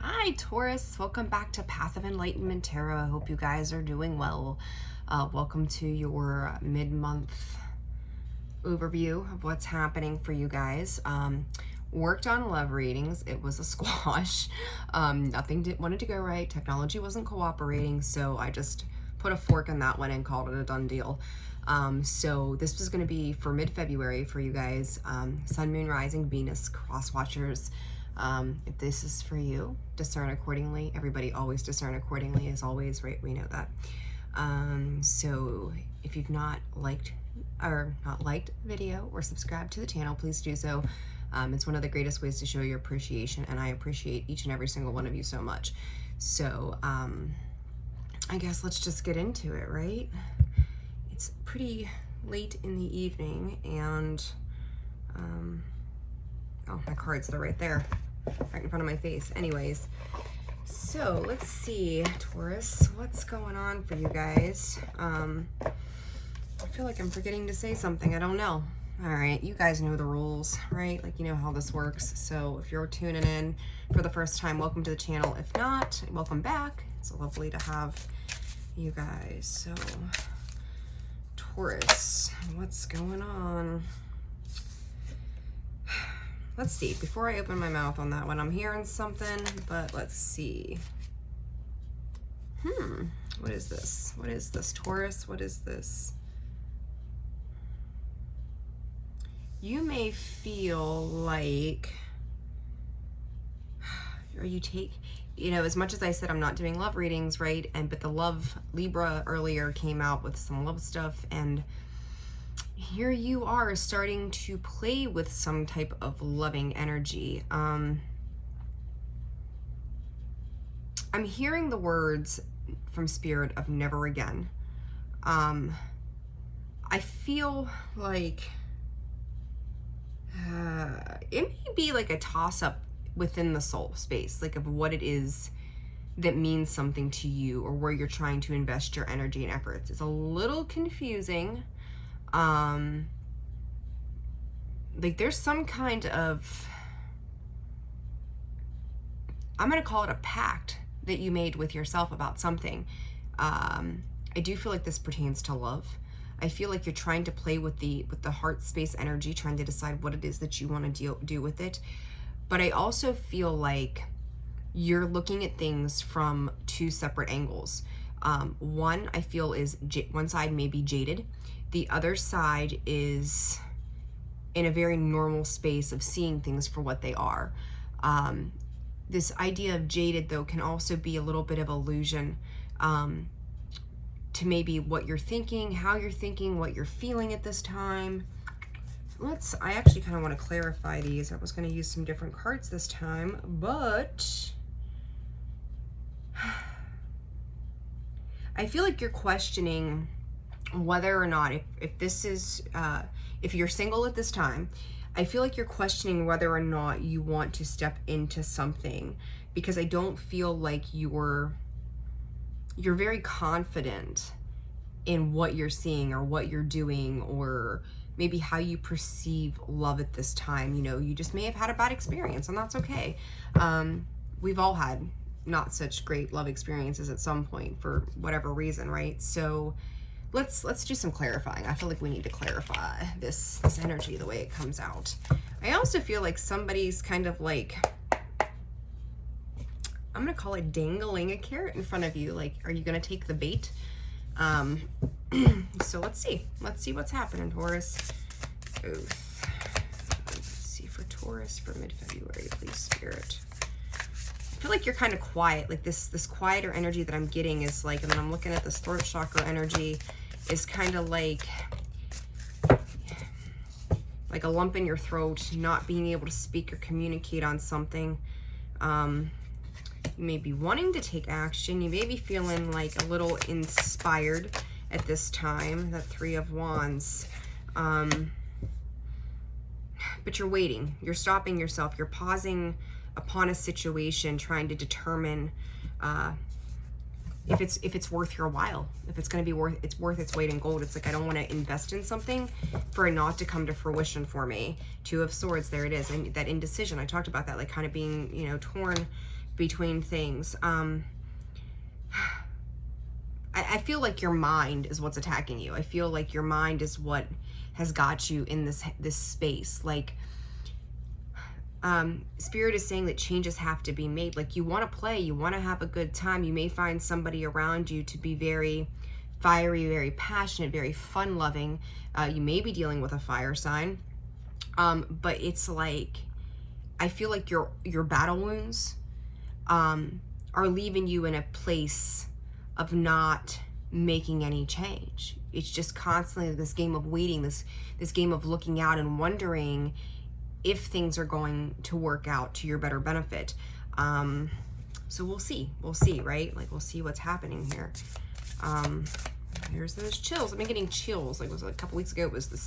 Hi Taurus, welcome back to Path of Enlightenment Tarot. I hope you guys are doing well. Welcome to your mid-month overview of what's happening for you guys. Worked on love readings. It was a squash. Nothing wanted to go right. Technology wasn't cooperating, so I just put a fork in that one and called it a done deal. So this was going to be for mid-February for you guys. Sun, Moon, Rising, Venus, cross watchers. If this is for you, discern accordingly. Everybody always discern accordingly, as always, right? We know that. So if you've not liked the video or subscribed to the channel, please do so. It's one of the greatest ways to show your appreciation, and I appreciate each and every single one of you so much. So I guess let's just get into it, right? It's pretty late in the evening, and oh, my cards, they're right there, right in front of my face. Anyways, so let's see, Taurus, what's going on for you guys? I feel like I'm forgetting to say something. I don't know. All right, you guys know the rules, right? Like, you know how this works. So if you're tuning in for the first time, welcome to the channel. If not, welcome back. It's lovely to have you guys. So Taurus, what's going on? Let's see, before I open my mouth on that one, I'm hearing something, but let's see. What is this? What is this, Taurus? What is this? You may feel like, or you take, you know, as much as I said I'm not doing love readings, right? But the love Libra earlier came out with some love stuff, and here you are starting to play with some type of loving energy. I'm hearing the words from Spirit of never again. I feel like it may be like a toss-up within the soul space, like of what it is that means something to you, or where you're trying to invest your energy and efforts. It's a little confusing. Like there's some kind of, I'm going to call it a pact that you made with yourself about something. I do feel like this pertains to love. I feel like you're trying to play with the heart space energy, trying to decide what it is that you want to do with it. But I also feel like you're looking at things from two separate angles. One, I feel is one side may be jaded. The other side is in a very normal space of seeing things for what they are. This idea of jaded, though, can also be a little bit of illusion to maybe what you're thinking, how you're thinking, what you're feeling at this time. I actually kind of want to clarify these. I was going to use some different cards this time, but I feel like you're questioning whether or not, if this is, if you're single at this time, I feel like you're questioning whether or not you want to step into something, because I don't feel like you're very confident in what you're seeing or what you're doing, or maybe how you perceive love at this time. You know, you just may have had a bad experience, and that's okay. We've all had not such great love experiences at some point for whatever reason, right? So let's do some clarifying. I feel like we need to clarify this energy, the way it comes out. I also feel like somebody's kind of like, I'm gonna call it dangling a carrot in front of you. Like, are you gonna take the bait? So let's see what's happening, Taurus. Oath. Let's see for Taurus for mid-February, please, Spirit. I feel like you're kind of quiet. Like this quieter energy that I'm getting is like, and then I'm looking at this throat chakra energy, is kind of like a lump in your throat, not being able to speak or communicate on something. You may be wanting to take action. You may be feeling like a little inspired at this time, that Three of Wands. But you're waiting. You're stopping yourself. You're pausing upon a situation, trying to determine if it's worth your while, if it's going to be worth its weight in gold. It's like, I don't want to invest in something for it not to come to fruition for me. Two of Swords, there it is. And that indecision, I talked about that, like kind of being, you know, torn between things. I feel like your mind is what's attacking you. I feel like your mind is what has got you in this space. Like, Spirit is saying that changes have to be made. Like, you want to play, you want to have a good time. You may find somebody around you to be very fiery, very passionate, very fun-loving. You may be dealing with a fire sign, but it's like, I feel like your battle wounds are leaving you in a place of not making any change. It's just constantly this game of waiting, this game of looking out and wondering if things are going to work out to your better benefit. So we'll see, right? Like, we'll see what's happening here. Here's those chills. I've been getting chills. Like, it was a couple weeks ago, it was the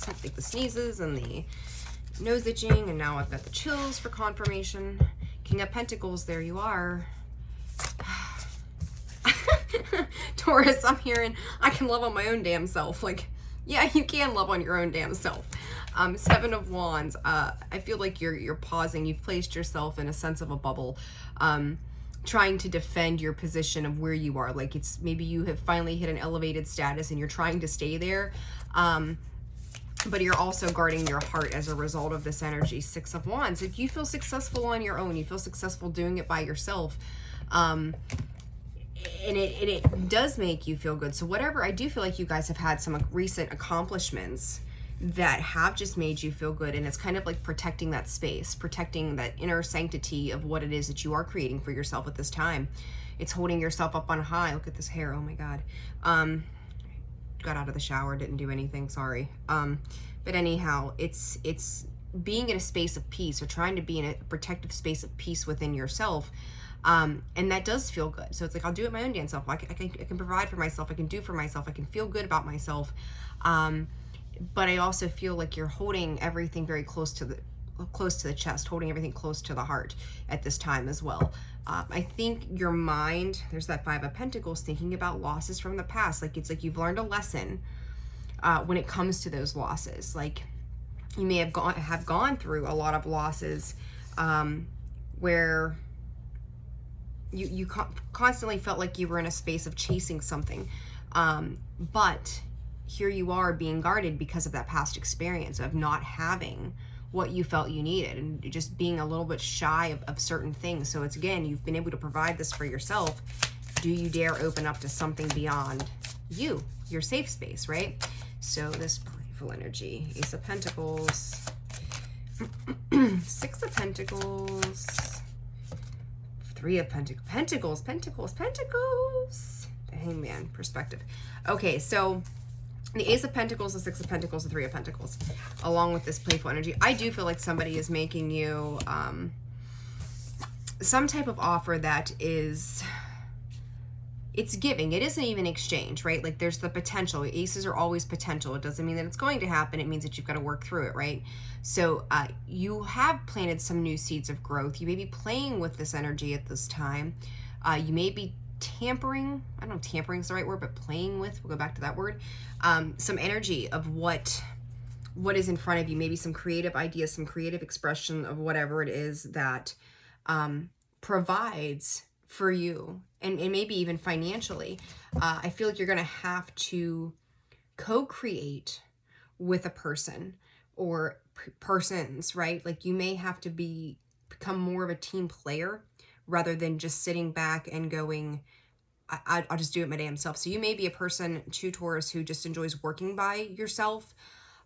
sneezes and the nose itching, and now I've got the chills for confirmation. King of Pentacles, there you are. Taurus, I'm hearing I can love on my own damn self. Like, yeah, you can love on your own damn self. Seven of Wands. I feel like you're pausing. You've placed yourself in a sense of a bubble, trying to defend your position of where you are. Like, it's maybe you have finally hit an elevated status and you're trying to stay there. But you're also guarding your heart as a result of this energy. Six of Wands. If you feel successful on your own, you feel successful doing it by yourself. And it does make you feel good. So whatever, I do feel like you guys have had some recent accomplishments that have just made you feel good. And it's kind of like protecting that space, protecting that inner sanctity of what it is that you are creating for yourself at this time. It's holding yourself up on high. Look at this hair. Oh my God. Got out of the shower, didn't do anything, sorry. But anyhow, it's being in a space of peace, or trying to be in a protective space of peace within yourself. And that does feel good. So it's like, I'll do it my own damn self. I can provide for myself. I can do for myself. I can feel good about myself. But I also feel like you're holding everything very close to the chest, holding everything close to the heart at this time as well. I think your mind, there's that Five of Pentacles, thinking about losses from the past. Like, it's like you've learned a lesson when it comes to those losses. Like, you may have gone through a lot of losses where you constantly felt like you were in a space of chasing something. But here you are being guarded because of that past experience of not having what you felt you needed, and just being a little bit shy of certain things. So it's, again, you've been able to provide this for yourself. Do you dare open up to something beyond you, your safe space, right? So this playful energy, Ace of Pentacles, Six of Pentacles, Three of Pentacles, the Hangman perspective. Okay, so the Ace of Pentacles, the Six of Pentacles, the Three of Pentacles, along with this playful energy. I do feel like somebody is making you some type of offer that is, it's giving. It isn't even exchange, right? Like, there's the potential. Aces are always potential. It doesn't mean that it's going to happen. It means that you've got to work through it, right? So you have planted some new seeds of growth. You may be playing with this energy at this time. You may be tampering, I don't know if tampering is the right word, but playing with, we'll go back to that word, some energy of what is in front of you, maybe some creative ideas, some creative expression of whatever it is that provides for you, and maybe even financially. I feel like you're going to have to co-create with a person or persons, right? Like, you may have to become more of a team player rather than just sitting back and going, I'll just do it my damn self. So you may be a person, too, Taurus, who just enjoys working by yourself.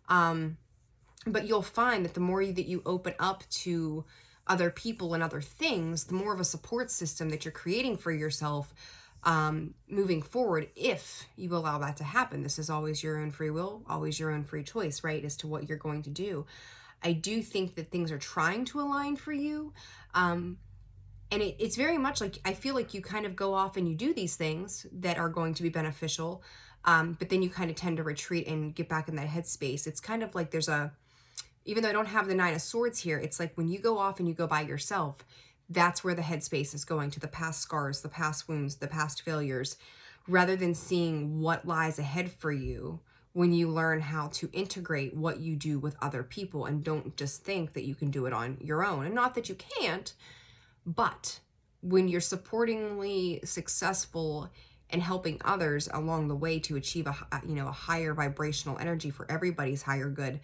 But you'll find that the more that you open up to other people and other things, the more of a support system that you're creating for yourself moving forward, if you allow that to happen. This is always your own free will, always your own free choice, right, as to what you're going to do. I do think that things are trying to align for you. And it's very much like, I feel like you kind of go off and you do these things that are going to be beneficial, but then you kind of tend to retreat and get back in that headspace. It's kind of like there's even though I don't have the Nine of Swords here, it's like when you go off and you go by yourself, that's where the headspace is going, to the past scars, the past wounds, the past failures, rather than seeing what lies ahead for you when you learn how to integrate what you do with other people and don't just think that you can do it on your own. And not that you can't, but when you're supportingly successful and helping others along the way to achieve a higher vibrational energy for everybody's higher good,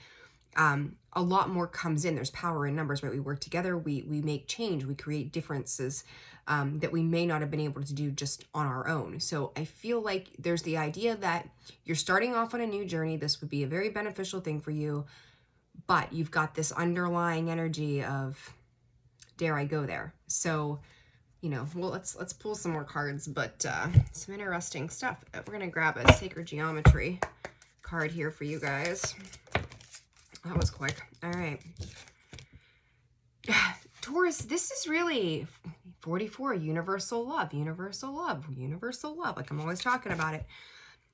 a lot more comes in. There's power in numbers, right? We work together, we make change, we create differences that we may not have been able to do just on our own. So I feel like there's the idea that you're starting off on a new journey. This would be a very beneficial thing for you, but you've got this underlying energy of, dare I go there? So, well, let's pull some more cards, but some interesting stuff. We're gonna grab a sacred geometry card here for you guys. That was quick. All right. Taurus, this is really 44, universal love, universal love, universal love. Like I'm always talking about it.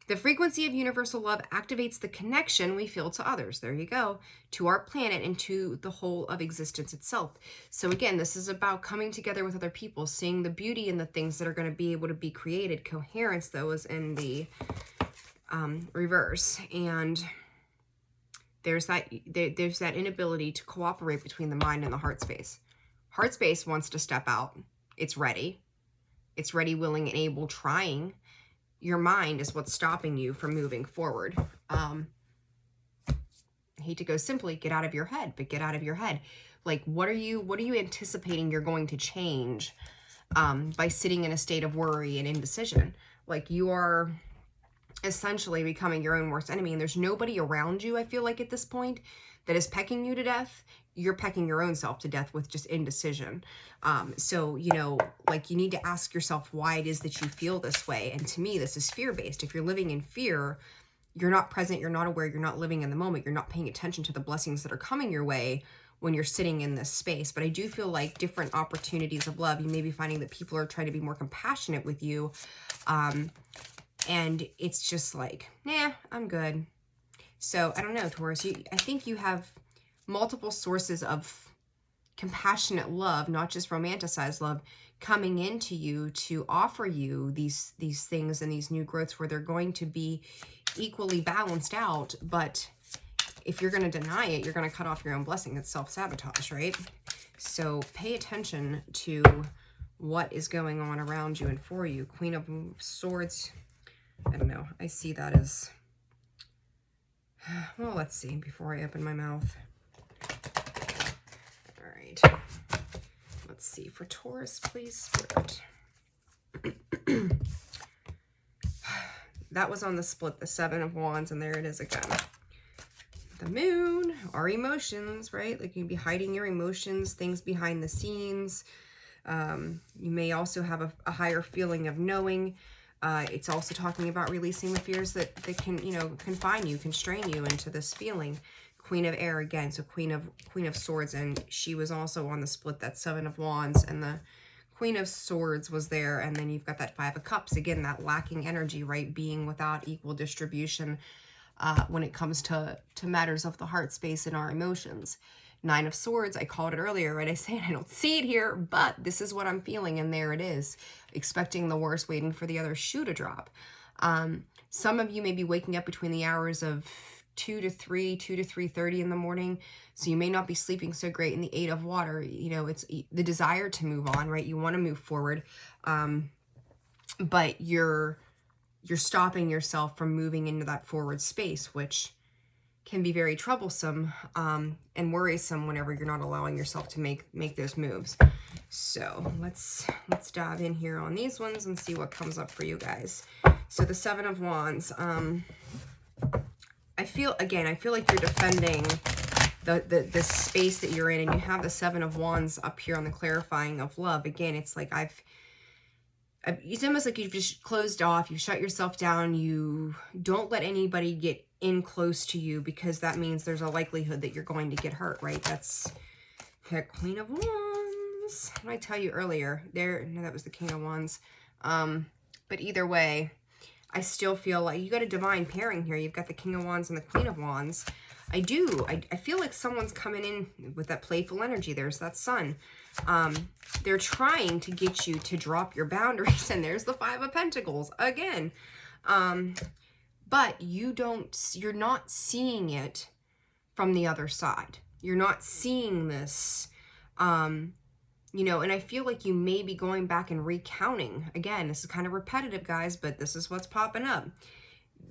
The frequency of universal love activates the connection we feel to others. There you go. To our planet and to the whole of existence itself. So again, this is about coming together with other people, seeing the beauty in the things that are going to be able to be created. Coherence, though, is in the reverse. And there's that inability to cooperate between the mind and the heart space. Heart space wants to step out. It's ready. It's ready, willing, and able, trying. Your mind is what's stopping you from moving forward. I hate to go simply, get out of your head, but get out of your head. Like, what are you anticipating you're going to change by sitting in a state of worry and indecision? Like, you are essentially becoming your own worst enemy, and there's nobody around you, I feel like, at this point that is pecking you to death. You're pecking your own self to death with just indecision. So, like, you need to ask yourself why it is that you feel this way. And to me, this is fear-based. If you're living in fear, you're not present, you're not aware, you're not living in the moment, you're not paying attention to the blessings that are coming your way when you're sitting in this space. But I do feel like different opportunities of love, you may be finding that people are trying to be more compassionate with you. And it's just like, nah, I'm good. So I don't know, Taurus, I think you have multiple sources of compassionate love, not just romanticized love, coming into you to offer you these things and these new growths where they're going to be equally balanced out. But if you're going to deny it, you're going to cut off your own blessing. That's self-sabotage, right? So pay attention to what is going on around you and for you. Queen of Swords, I don't know. I see that as, well, let's see before I open my mouth. All right. Let's see. For Taurus, please, Spirit. That was on the split, the Seven of Wands, and there it is again. The Moon, our emotions, right? Like, you can be hiding your emotions, things behind the scenes. You may also have a higher feeling of knowing. It's also talking about releasing the fears that can, confine you, constrain you into this feeling. Queen of Air again, so Queen of Swords, and she was also on the split, that Seven of Wands, and the Queen of Swords was there, and then you've got that Five of Cups, again, that lacking energy, right? Being without equal distribution when it comes to matters of the heart space and our emotions. Nine of Swords, I called it earlier, right? I say I don't see it here, but this is what I'm feeling, and there it is. Expecting the worst, waiting for the other shoe to drop. Some of you may be waking up between the hours of 2 to 3:30 in the morning, so you may not be sleeping so great. In the Eight of Water, it's the desire to move on, right? You want to move forward, but you're stopping yourself from moving into that forward space, which can be very troublesome and worrisome whenever you're not allowing yourself to make those moves. So let's dive in here on these ones and see what comes up for you guys. So the Seven of Wands, I feel like you're defending the space that you're in, and you have the Seven of Wands up here on the clarifying of love. Again, it's like it's almost like you've just closed off, you've shut yourself down, you don't let anybody get in close to you, because that means there's a likelihood that you're going to get hurt, right? That's the Queen of Wands. What did I tell you earlier? No, that was the King of Wands. But either way, I still feel like you got a divine pairing here. You've got the King of Wands and the Queen of Wands. I feel like someone's coming in with that playful energy. There's that Sun. They're trying to get you to drop your boundaries, and there's the Five of Pentacles again. But you're not seeing it from the other side. You're not seeing this And I feel like you may be going back and recounting. Again, this is kind of repetitive, guys, but this is what's popping up.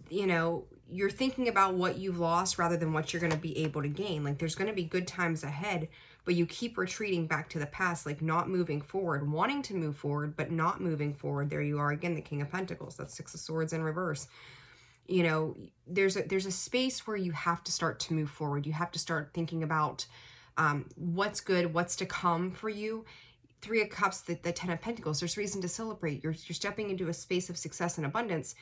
You're thinking about what you've lost rather than what you're going to be able to gain. Like, there's going to be good times ahead, but you keep retreating back to the past, like not moving forward, wanting to move forward, but not moving forward. There you are again, the King of Pentacles. That's Six of Swords in reverse. There's a space where you have to start to move forward. You have to start thinking about what's good, what's to come for you. Three of Cups, the Ten of Pentacles. There's reason to celebrate. You're stepping into a space of success and abundance,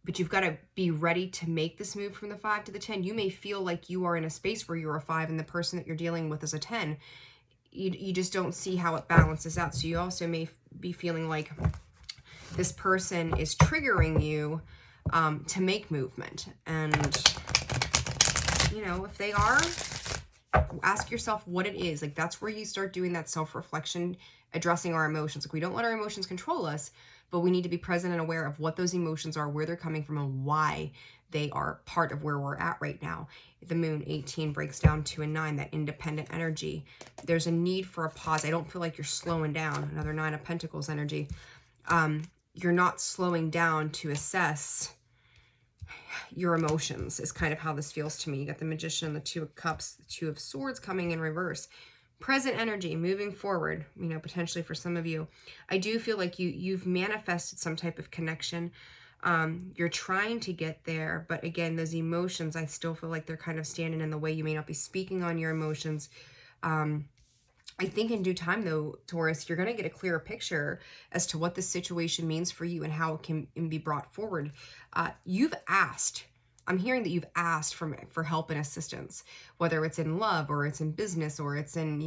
but you've got to be ready to make this move from the 5 to the 10. You may feel like you are in a space where you're a 5 and the person that you're dealing with is a 10. You just don't see how it balances out. So you also may be feeling like this person is triggering you to make movement. And, if they are, ask yourself what it is. Like, that's where you start doing that self-reflection, addressing our emotions. Like, we don't let our emotions control us, but we need to be present and aware of what those emotions are, where they're coming from, and why they are part of where we're at right now. The Moon, 18, breaks down to a 9, that independent energy. There's a need for a pause. I don't feel like you're slowing down. Another 9 of Pentacles energy. You're not slowing down to assess your emotions, is kind of how this feels to me. You got the Magician, the Two of Cups, the Two of Swords coming in reverse. Present energy, moving forward, potentially for some of you. I do feel like you've manifested some type of connection. You're trying to get there, but again, those emotions, I still feel like they're kind of standing in the way. You may not be speaking on your emotions. I think in due time, though, Taurus, you're going to get a clearer picture as to what this situation means for you and how it can be brought forward. You've asked. I'm hearing that you've asked for help and assistance, whether it's in love or it's in business or it's in,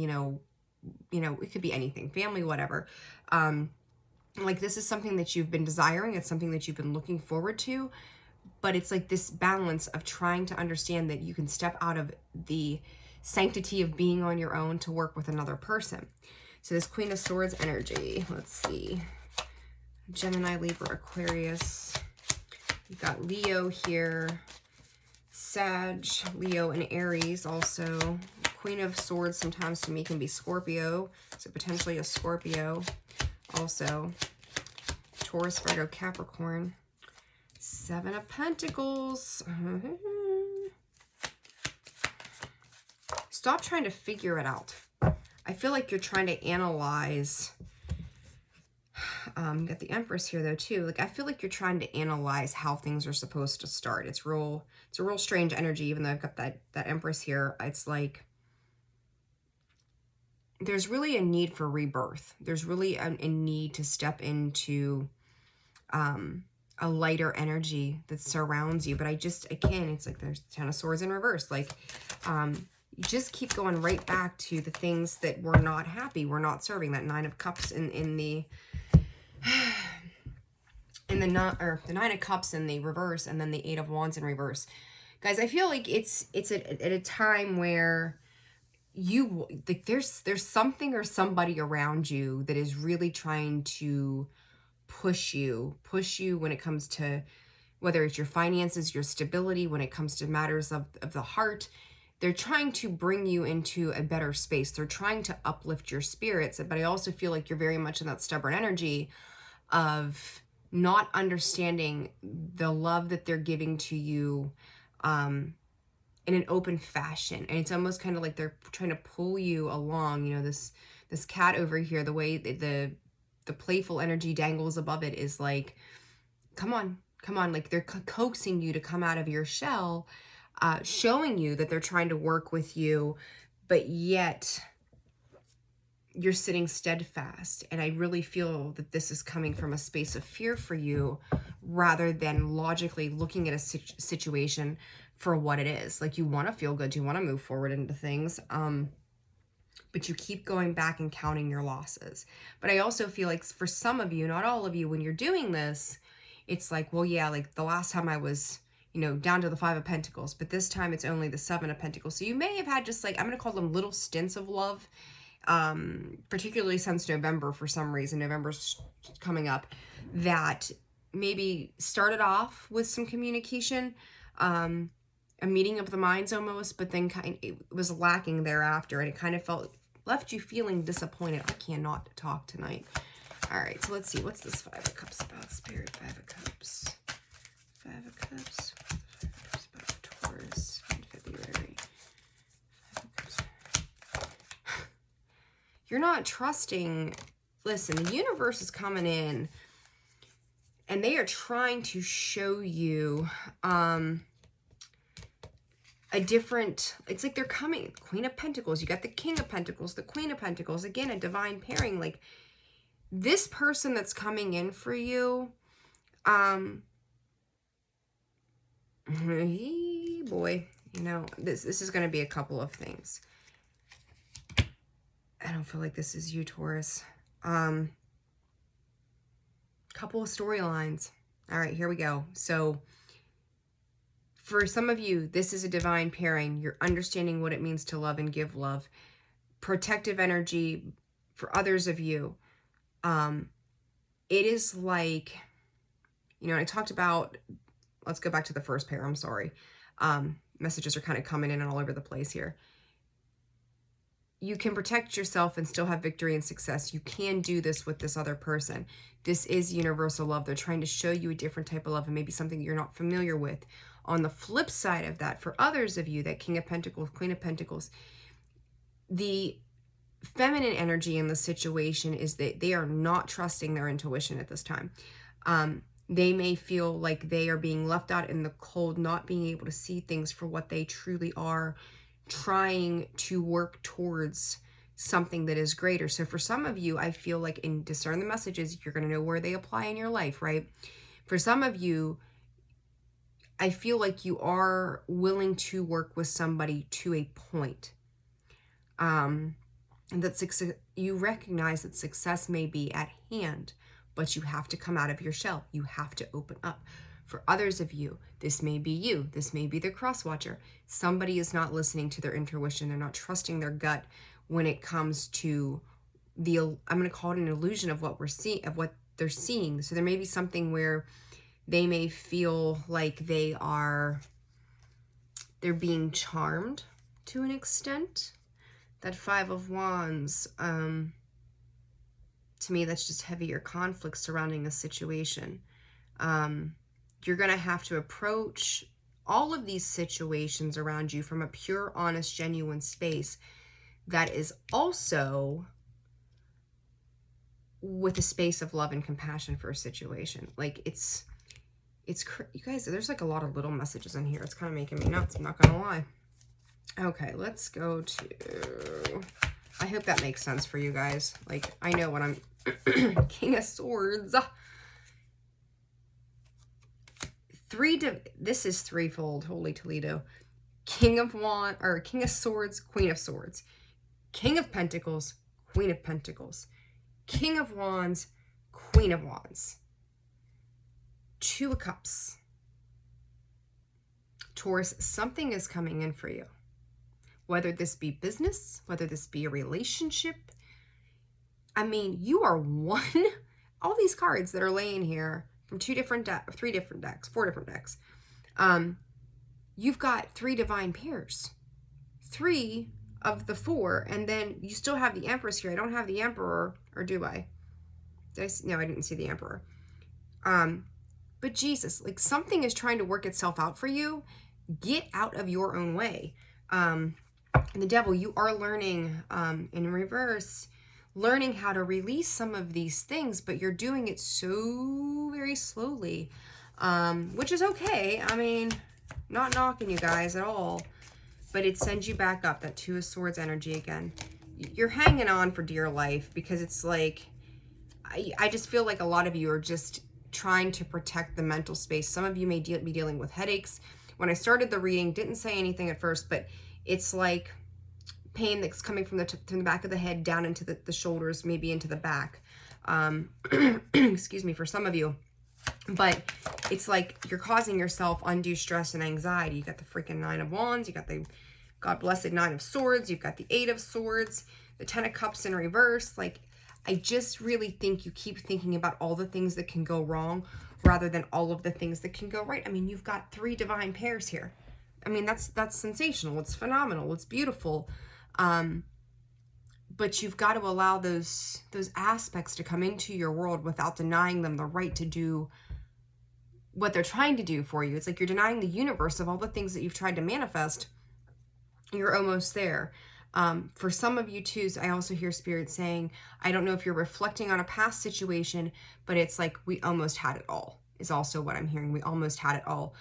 it could be anything, family, whatever. Like, this is something that you've been desiring. It's something that you've been looking forward to, but it's like this balance of trying to understand that you can step out of the sanctity of being on your own to work with another person. So this Queen of Swords energy, let's see. Gemini, Libra, Aquarius. You've got Leo here. Sag, Leo, and Aries also. Queen of Swords sometimes to me can be Scorpio. So potentially a Scorpio also. Taurus, Virgo, Capricorn. 7 of Pentacles. Stop trying to figure it out. I feel like you're trying to analyze. Got the Empress here though too. Like, I feel like you're trying to analyze how things are supposed to start. It's a real strange energy, even though I've got that Empress here. It's like there's really a need for rebirth. There's really a need to step into a lighter energy that surrounds you. But again, it's like there's 10 of Swords in reverse. Like, you just keep going right back to the things that we're not happy, we're not serving. That 9 of Cups in the the 9 of Cups in the reverse, and then the 8 of Wands in reverse. Guys, I feel like it's at a time where there's something or somebody around you that is really trying to push you when it comes to whether it's your finances, your stability, when it comes to matters of the heart. They're trying to bring you into a better space. They're trying to uplift your spirits. But I also feel like you're very much in that stubborn energy of not understanding the love that they're giving to you in an open fashion. And it's almost kind of like they're trying to pull you along. This cat over here, the way the playful energy dangles above it is like, come on. Like, they're coaxing you to come out of your shell, showing you that they're trying to work with you, but yet you're sitting steadfast. And I really feel that this is coming from a space of fear for you rather than logically looking at a situation for what it is. Like, you want to feel good, you want to move forward into things, but you keep going back and counting your losses. But I also feel like for some of you, not all of you, when you're doing this, it's like, well, yeah, like the last time I was down to the 5 of Pentacles, but this time it's only the 7 of Pentacles. So you may have had just like, I'm going to call them little stints of love, particularly since November. For some reason, November's coming up, that maybe started off with some communication, a meeting of the minds almost, but then it was lacking thereafter, and it kind of felt left you feeling disappointed. I cannot talk tonight. All right, so let's see. What's this Five of Cups about? Spirit, Five of Cups. Five of Cups. Five of Cups about Taurus in February. Five of Cups. You're not trusting. Listen, the universe is coming in and they are trying to show you a different, it's like they're coming. Queen of Pentacles, you got the King of Pentacles, the Queen of Pentacles, again, a divine pairing. Like this person that's coming in for you, boy, you know, this is going to be a couple of things. I don't feel like this is you, Taurus. Couple of storylines. All right, here we go. So for some of you, this is a divine pairing. You're understanding what it means to love and give love. Protective energy for others of you. It is like, you know, I talked about, let's go back to the first pair. I'm sorry. Messages are kind of coming in and all over the place here. You can protect yourself and still have victory and success. You can do this with this other person. This is universal love. They're trying to show you a different type of love and maybe something you're not familiar with. On the flip side of that, for others of you, that King of Pentacles, Queen of Pentacles, the feminine energy in the situation is that they are not trusting their intuition at this time. They may feel like they are being left out in the cold, not being able to see things for what they truly are, trying to work towards something that is greater. So for some of you, I feel like in Discern the Messages, you're going to know where they apply in your life, right? For some of you, I feel like you are willing to work with somebody to a point. And that success, you recognize that success may be at hand, but you have to come out of your shell. You have to open up. For others of you, this may be you. This may be the cross watcher. Somebody is not listening to their intuition. They're not trusting their gut when it comes to the, I'm going to call it an illusion of what we're seeing, of what they're seeing. So there may be something where they may feel like they're being charmed to an extent. That Five of Wands, to me, that's just heavier conflict surrounding a situation. You're going to have to approach all of these situations around you from a pure, honest, genuine space that is also with a space of love and compassion for a situation. Like it's you guys, there's like a lot of little messages in here. It's kind of making me nuts. I'm not going to lie. Okay, let's go to, I hope that makes sense for you guys. Like, I know when I'm King of Swords. This is threefold. Holy Toledo. King of Swords, Queen of Swords. King of Pentacles, Queen of Pentacles. King of Wands, Queen of Wands. Two of Cups. Taurus, something is coming in for you. Whether this be business, whether this be a relationship. I mean, you are one. All these cards that are laying here from three different decks, four different decks. You've got three divine pairs. Three of the four, and then you still have the Empress here. I don't have the Emperor, or do I? No, I didn't see the Emperor. But Jesus, like something is trying to work itself out for you. Get out of your own way. The Devil, you are learning in reverse, learning how to release some of these things, but you're doing it so very slowly, which is okay. I mean, not knocking you guys at all, but it sends you back up, that Two of Swords energy again. You're hanging on for dear life because it's like, I just feel like a lot of you are just trying to protect the mental space. Some of you may be dealing with headaches. When I started the reading, didn't say anything at first, but it's like pain that's coming from the back of the head down into the shoulders, maybe into the back. Excuse me, for some of you. But it's like you're causing yourself undue stress and anxiety. You got the freaking Nine of Wands. You got the God blessed Nine of Swords. You've got the Eight of Swords. The Ten of Cups in reverse. Like, I just really think you keep thinking about all the things that can go wrong rather than all of the things that can go right. I mean, you've got three divine pairs here. I mean, that's sensational. It's phenomenal. It's beautiful. But but you've got to allow those aspects to come into your world without denying them the right to do what they're trying to do for you. It's like you're denying the universe of all the things that you've tried to manifest. You're almost there. For some of you too, I also hear Spirit saying, I don't know if you're reflecting on a past situation, but it's like we almost had it all, is also what I'm hearing. We almost had it all.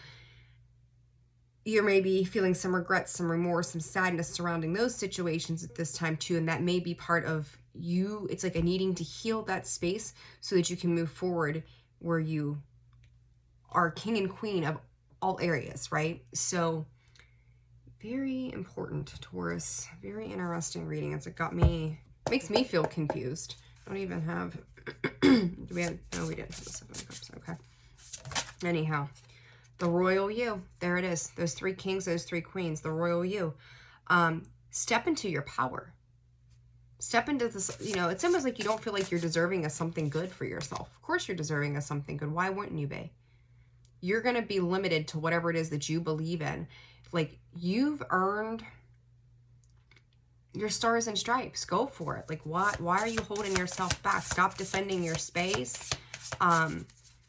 You're maybe feeling some regret, some remorse, some sadness surrounding those situations at this time too. And that may be part of you. It's like a needing to heal that space so that you can move forward where you are king and queen of all areas, right? So very important, Taurus. Very interesting reading. It's makes me feel confused. I don't even have, no, we didn't have the Seven of Cups, okay. Anyhow, the royal you, there it is. Those 3 kings, those 3 queens, the royal you. Step into your power. Step into this, it's almost like you don't feel like you're deserving of something good for yourself. Of course you're deserving of something good. Why wouldn't you be? You're going to be limited to whatever it is that you believe in. Like, you've earned your stars and stripes. Go for it. Like, why are you holding yourself back? Stop defending your space.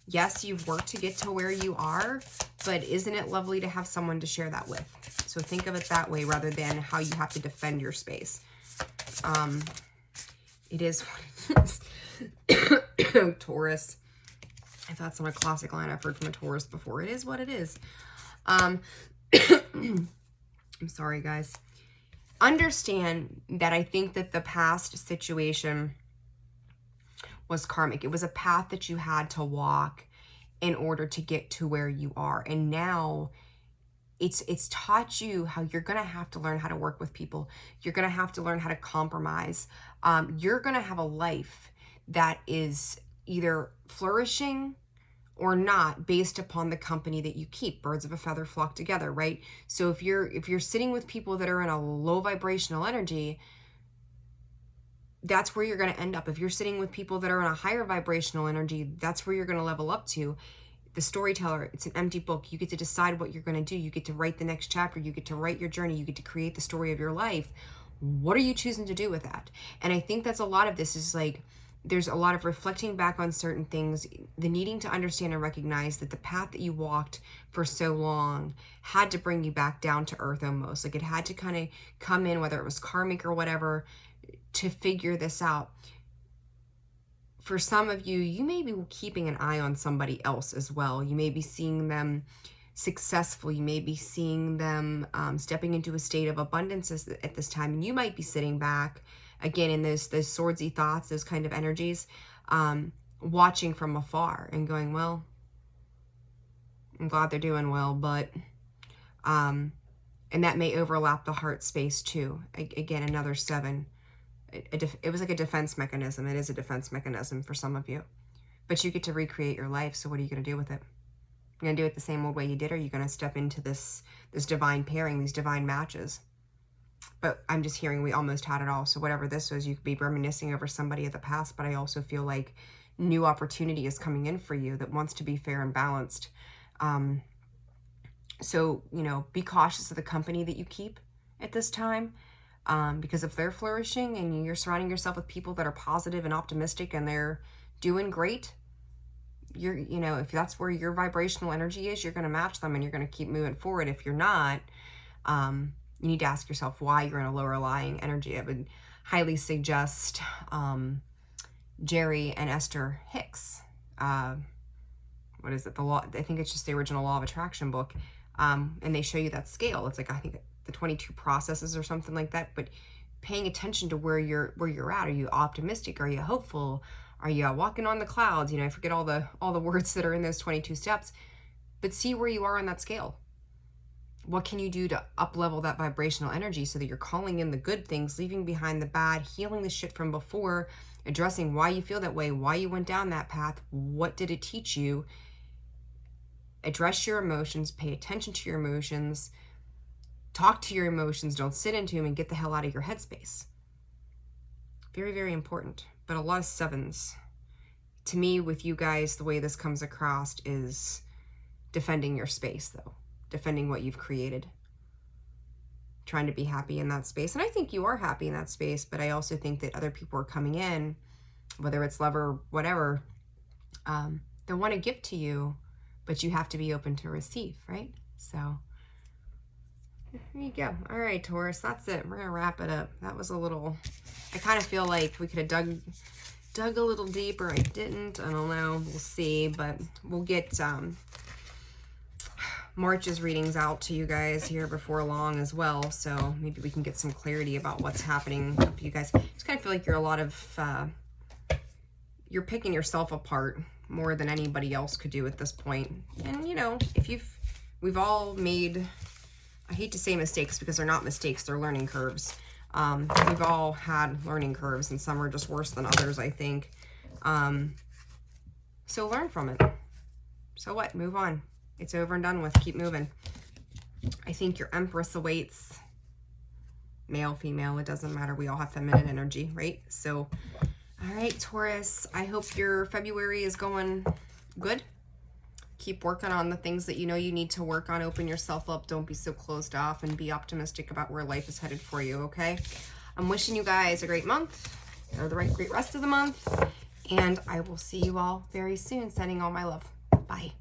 Yes, you've worked to get to where you are, but isn't it lovely to have someone to share that with? So think of it that way rather than how you have to defend your space. It is what it is. Taurus. If that's not a classic line I've heard from a Taurus before, it is what it is. I'm sorry, guys. Understand that I think that the past situation was karmic. It was a path that you had to walk in order to get to where you are. And now it's taught you how you're going to have to learn how to work with people. You're going to have to learn how to compromise. You're going to have a life that is either flourishing or not based upon the company that you keep. Birds of a feather flock together, right? So if you're sitting with people that are in a low vibrational energy, that's where you're going to end up. If you're sitting with people that are in a higher vibrational energy, that's where you're going to level up to. The storyteller, it's an empty book. You get to decide what you're going to do. You get to write the next chapter. You get to write your journey. You get to create the story of your life. What are you choosing to do with that? And I think that's a lot of this is like, there's a lot of reflecting back on certain things, the needing to understand and recognize that the path that you walked for so long had to bring you back down to earth almost. Like it had to kind of come in, whether it was karmic or whatever, to figure this out. For some of you, you may be keeping an eye on somebody else as well. You may be seeing them successful. You may be seeing them stepping into a state of abundance at this time. And you might be sitting back, again, in those swordsy thoughts, those kind of energies, watching from afar and going, well, I'm glad they're doing well, but, and that may overlap the heart space too. Again, another 7. It was like a defense mechanism. It is a defense mechanism for some of you. But you get to recreate your life, so what are you going to do with it? You're going to do it the same old way you did, or are you going to step into this divine pairing, these divine matches? But I'm just hearing we almost had it all. So whatever this was, you could be reminiscing over somebody of the past, but I also feel like new opportunity is coming in for you that wants to be fair and balanced. So, be cautious of the company that you keep at this time. Because if they're flourishing and you're surrounding yourself with people that are positive and optimistic and they're doing great, if that's where your vibrational energy is, you're going to match them and you're going to keep moving forward. If you're not, you need to ask yourself why you're in a lower lying energy. I would highly suggest Jerry and Esther Hicks. What is it? The law. I think it's just the original Law of Attraction book. And they show you that scale. It's like, I think the 22 processes or something like that, but paying attention to where you're at. Are you optimistic? Are you hopeful? Are you walking on the clouds? I forget all the words that are in those 22 steps, but see where you are on that scale. What can you do to up-level that vibrational energy so that you're calling in the good things, leaving behind the bad, healing the shit from before, addressing why you feel that way, why you went down that path, what did it teach you? Address your emotions, pay attention to your emotions, talk to your emotions, don't sit into them, and get the hell out of your headspace. Very, very important. But a lot of 7s. To me, with you guys, the way this comes across is defending your space, though. Defending what you've created. trying to be happy in that space. And I think you are happy in that space, but I also think that other people are coming in, whether it's love or whatever, they want to give to you, but you have to be open to receive, right? So there you go. All right, Taurus, that's it. We're going to wrap it up. That was a little, I kind of feel like we could have dug a little deeper. I didn't. I don't know. We'll see, but we'll get March's readings out to you guys here before long as well. So maybe we can get some clarity about what's happening for you guys. I just kind of feel like you're a lot of, you're picking yourself apart more than anybody else could do at this point. And you know, we've all made, I hate to say mistakes because they're not mistakes, they're learning curves. We've all had learning curves, and some are just worse than others, I think. So learn from it. So what? Move on. It's over and done with. Keep moving. I think your Empress awaits. Male, female, it doesn't matter. We all have feminine energy, right? So, all right, Taurus, I hope your February is going good. Keep working on the things that you know you need to work on. Open yourself up. Don't be so closed off, and be optimistic about where life is headed for you, okay? I'm wishing you guys a great month, or the great rest of the month, and I will see you all very soon. Sending all my love. Bye.